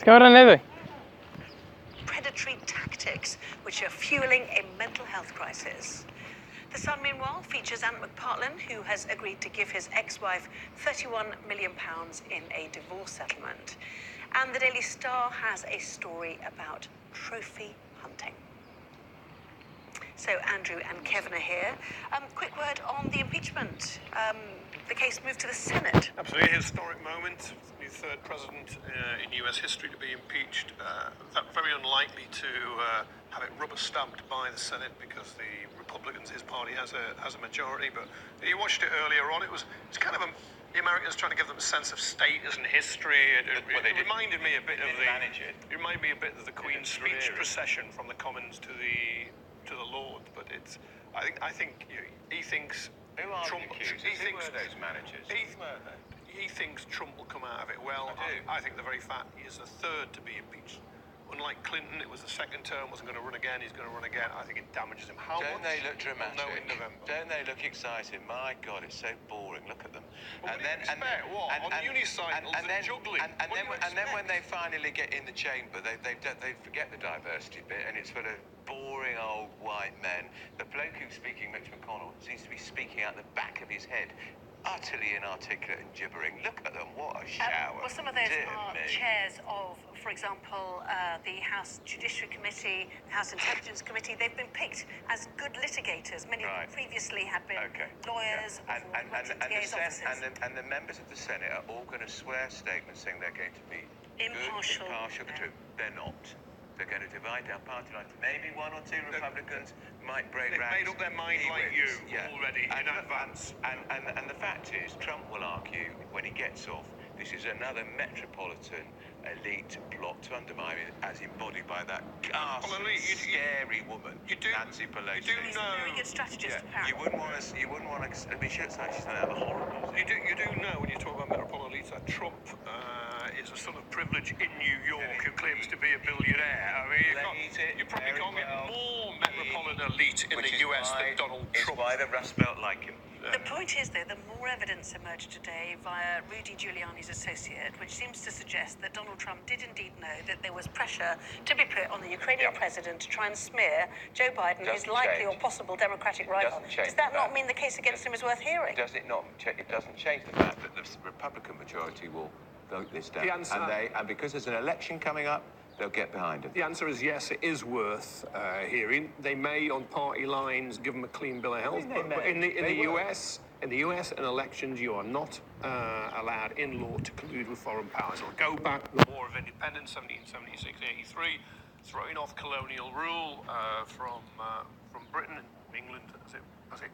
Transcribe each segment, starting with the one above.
Ska vara nöjd. Predatory tactics, which are fueling a mental health crisis. The Sun, meanwhile, features Ant McPartlin, who has agreed to give his ex-wife £31 million in a divorce settlement. And the Daily Star has a story about trophy hunting. So Andrew and Kevin are here. Quick word on the impeachment. The case moved to the Senate. Absolutely, a historic moment. The third president in US history to be impeached. Very unlikely to have it rubber stamped by the Senate because the Republicans, his party, has a majority. But you watched it earlier on. It's kind of the Americans trying to give them a sense of status and history. It reminded me a bit of the Queen's speech procession from the Commons to the Lord. But I think he thinks. Who are Trump? Who were those managers? He thinks Trump will come out of it well. I think the very fact he is the third to be impeached. Unlike Clinton, it was the second term, wasn't going to run again, he's going to run again. I think it damages him. Don't they look dramatic? No, in November. Don't they look exciting? My God, it's so boring. Look at them. On the unicycles, they're juggling. And then when they finally get in the chamber, they forget the diversity bit, and it's sort of boring old white men. The bloke who's speaking, Mitch McConnell, seems to be speaking out the back of his head. Utterly inarticulate and gibbering. Look at them, what a shower. Well, some of those are chairs of, for example, the House Judiciary Committee, the House Intelligence Committee. They've been picked as good litigators. Many of them previously had been lawyers or and the members of the Senate are all going to swear statements saying they're going to be impartial to the truth. They're not. They're going to divide down party lines. Maybe one or two Republicans might break ranks. They've made up their mind like you already in advance. And the fact is, Trump will argue when he gets off, this is another metropolitan elite plot to undermine it, as embodied by that ghastly, scary woman, Nancy Pelosi. She's a very good strategist, apparently. You wouldn't want to. I mean, she's going to have a horrible. You do know when you talk about metropolitan elites that Trump is a son of privilege in New York who claims to be a billionaire. I mean, you probably can't get more metropolitan elite in the US than Donald Trump. Why the Rust Belt like him. The point is, though, the more evidence emerged today via Rudy Giuliani's associate, which seems to suggest that Donald Trump did indeed know that there was pressure to be put on the Ukrainian president to try and smear Joe Biden, his likely or possible Democratic rival. Does that not mean the case against him is worth hearing? Does it not? It doesn't change the fact that the Republican majority will vote this down. And because there's an election coming up, they'll get behind it. The answer is yes, it is worth hearing. They may, on party lines, give them a clean bill of health. But in the US, in elections, you are not allowed in law to collude with foreign powers. It'll go back to the War of Independence, 1776-83, throwing off colonial rule from Britain and England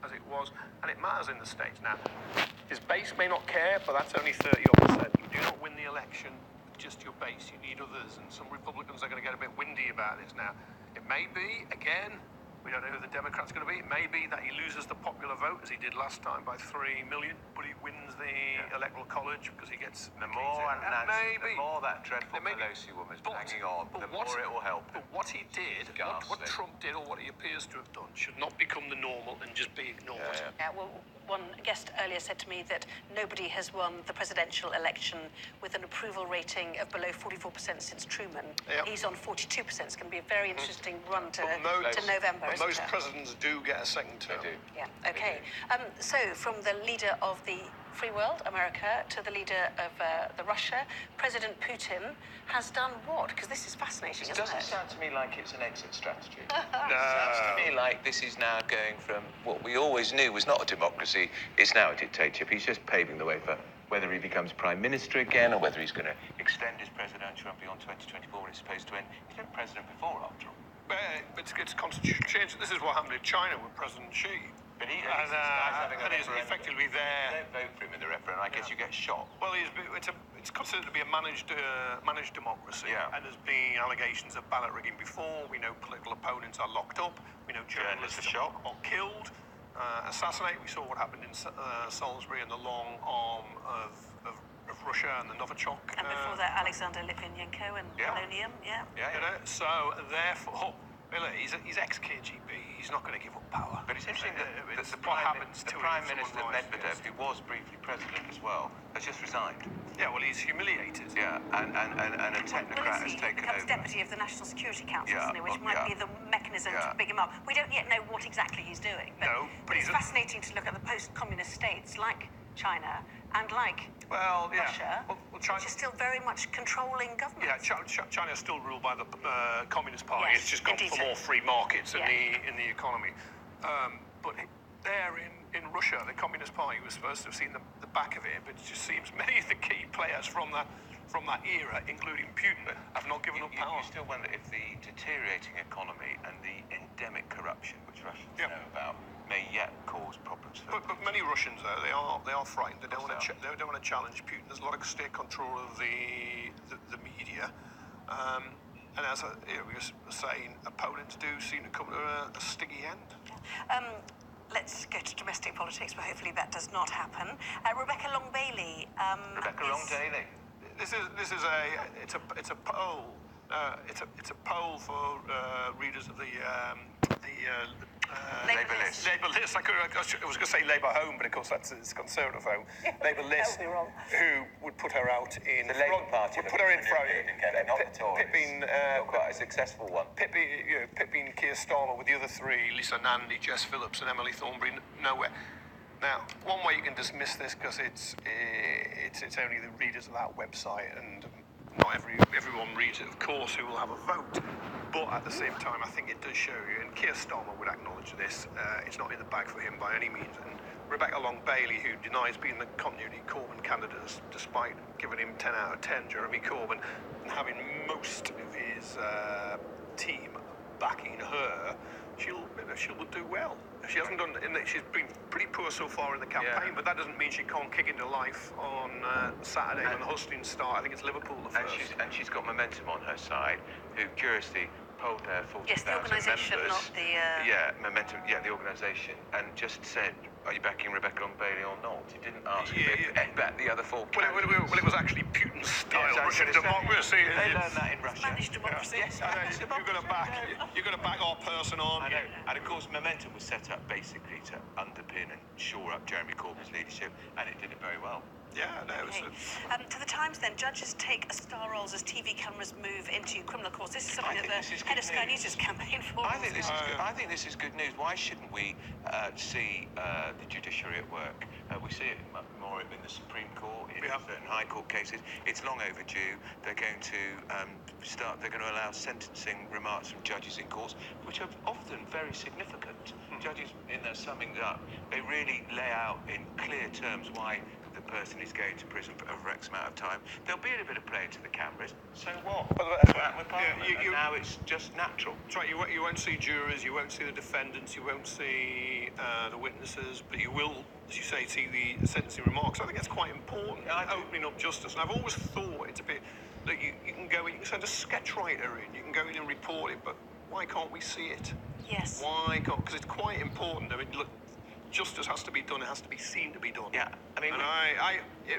as it was, and it matters in the States. Now, his base may not care, but that's only 30%. You do not win the election. Just your base, you need others, and some Republicans are going to get a bit windy about this now. It may be, again, we don't know who the Democrat's going to be. It may be that he loses the popular vote, as he did last time, by 3 million, but he wins the Electoral College because he gets the more that dreadful Pelosi woman's banging on, the more it will help. But what he did, what Trump did, or what he appears to have done, should not become the normal and just be ignored. Well, one guest earlier said to me that nobody has won the presidential election with an approval rating of below 44% since Truman. He's on 42%. It's going to be a very interesting run to November. But most presidents do get a second term. They do. Yeah, okay. So from the leader of the free world, America, to the leader of the Russia, President Putin has done what? Because this is fascinating, isn't it? It doesn't sound to me like it's an exit strategy. It sounds to me like this is now going from what we always knew was not a democracy, it's now a dictatorship. He's just paving the way for whether he becomes prime minister again or whether he's going to extend his presidential run beyond 2024 when it's supposed to end. He's been president before, after all. It's constitutional change. This is what happened in China with President Xi. But he's effectively there. Don't vote for him in the referendum. I guess you get shot. Well, it's considered to be a managed democracy. And there's been allegations of ballot rigging before. We know political opponents are locked up. We know journalists are shot or killed, assassinated. We saw what happened in Salisbury and the long arm of Russia and the Novichok. And before that, Alexander Litvinenko and polonium. So therefore, Well, he's ex-KGB. He's not going to give up power. But it's interesting that It's the what Prime, happens the to Prime him if Minister someone rises Medvedev, against who was briefly president as well, has just resigned. Yeah, well, he's humiliated. Yeah, and a technocrat has He taken becomes over. deputy of the National Security Council, Yeah, isn't he? Which oh, might yeah. be the mechanism Yeah. to pick him up. We don't yet know what exactly he's doing. No, but it's he's fascinating to look at the post-communist states like China and like Russia, China, which is still very much controlling government. yeah, China is still ruled by the Communist Party. Yes, It's just gone indeed for so. more free markets Yeah. in the economy. But there in Russia, the Communist Party was supposed to have seen the back of it, but it just seems many of the key players from that era, including Putin, have not given up power. You still wonder if the deteriorating economy and the endemic corruption, which Russians Yeah. know about, may yet cause problems for But many Russians, though, they are frightened. They don't Of course want to they don't want to challenge Putin. There's a lot of state control of the media, and as we were saying, opponents do seem to come to a sticky end. Let's go to domestic politics, but hopefully that does not happen. Rebecca Long Bailey. Rebecca Long Daly. This is a poll. It's a poll for readers of the Labour list. Labour list. I was going to say Labour Home, but of course that's its Conservative home. Labour list, That would be wrong. who would put her out in The Labour Party would put her in front, not the Tories. Pipping, Not quite a successful one. Pipping Keir Starmer with the other three, Lisa Nandy, Jess Phillips, and Emily Thornberry, nowhere. Now, one way you can dismiss this because it's only the readers of that website, and not everyone reads it, of course, who will have a vote. But at the same time, I think it does show you, and Keir Starmer would acknowledge this, it's not in the bag for him by any means. And Rebecca Long Bailey, who denies being the continuity Corbyn candidate, despite giving him 10 out of 10, Jeremy Corbyn, and having most of his team backing her, she'll do well. She hasn't done. She's been pretty poor so far in the campaign, Yeah. but that doesn't mean she can't kick into life on Saturday when the hustings start. I think it's Liverpool the And first. she's got Momentum on her side, who curiously polled their 40,000 Yes, the organisation, members. not the... Yeah, Momentum, the organisation, and just said, are you backing Rebecca Long Bailey or not? He didn't ask about the other four Well, it was actually Putin's style Russian democracy. They learned that in Russia. Managed democracy. Yes, You're going to back our person on. I know. And of course, Momentum was set up basically to underpin and shore up Jeremy Corbyn's leadership, and it did it very well. Yeah, no, it was. Okay. To the Times then, judges take a star roles as TV cameras move into criminal courts. This is something I that think this is the head of good Sky news. News' campaign for. I think this is good. I think this is good news. Why shouldn't we see the judiciary at work? We see it more in the Supreme Court, in certain High Court cases. It's long overdue. They're going to start. They're going to allow sentencing remarks from judges in courts, which are often very significant. Judges, in their summing up, they really lay out in clear terms why the person is going to prison for over X amount of time. There'll be a bit of play into the cameras. So what? That's what happened with Parliament. And now it's just natural. That's right. You won't see jurors. You won't see the defendants. You won't see the witnesses. But you will, as you say, see the sentencing remarks. I think it's quite important. Opening up justice. And I've always thought it's a bit that you can go in. You can send a sketch writer in. You can go in and report it. But why can't we see it? Yes. Why can't? Because it's quite important. I mean, look. Justice has to be done. It has to be seen to be done. Yeah, I mean,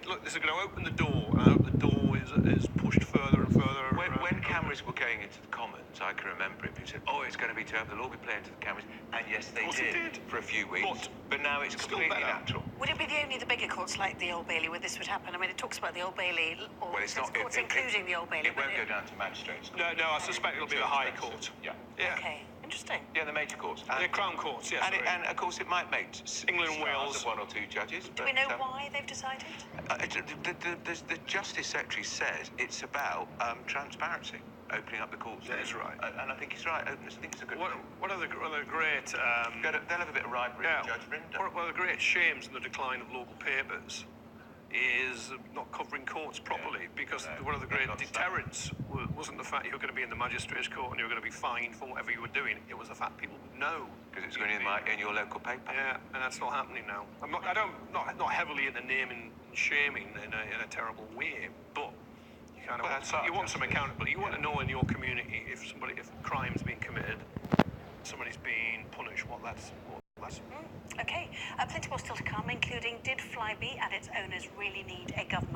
look, this is going to open the door, and I hope the door is pushed further and further. When cameras were going into the Commons, I can remember it. People said, "Oh, it's going to be terrible. They'll all be playing to the cameras," and yes, they did for a few weeks. But now it's completely natural. Would it be only the bigger courts like the Old Bailey where this would happen? I mean, it talks about the Old Bailey, or Well, it's not courts including the Old Bailey. It won't go down to magistrates. No, I suspect it'll be the High Court. Yeah. Okay, interesting. Yeah, the major courts. The Crown Courts, yes. And of course, it might make England and stars Wales. of one or two judges. Do we know why they've decided? The Justice Secretary says it's about transparency, opening up the courts. That is right. And I think he's right. I think it's a good thing. One of the great They'll have a bit of rivalry with Judge Rinder. one of the great shames in the decline of local papers is not covering courts properly, because one of the great deterrents wasn't the fact you were going to be in the magistrates' court and you were going to be fined for whatever you were doing. It was the fact people would know. Because it's going in your local paper. Yeah, and that's not happening now. Not heavily into naming and shaming in a terrible way, but you kind of you want some accountability. You want to know in your community if crime's been committed, somebody's being punished. What that's. Okay, plenty more still to come, including did Flybe and its owners really need a government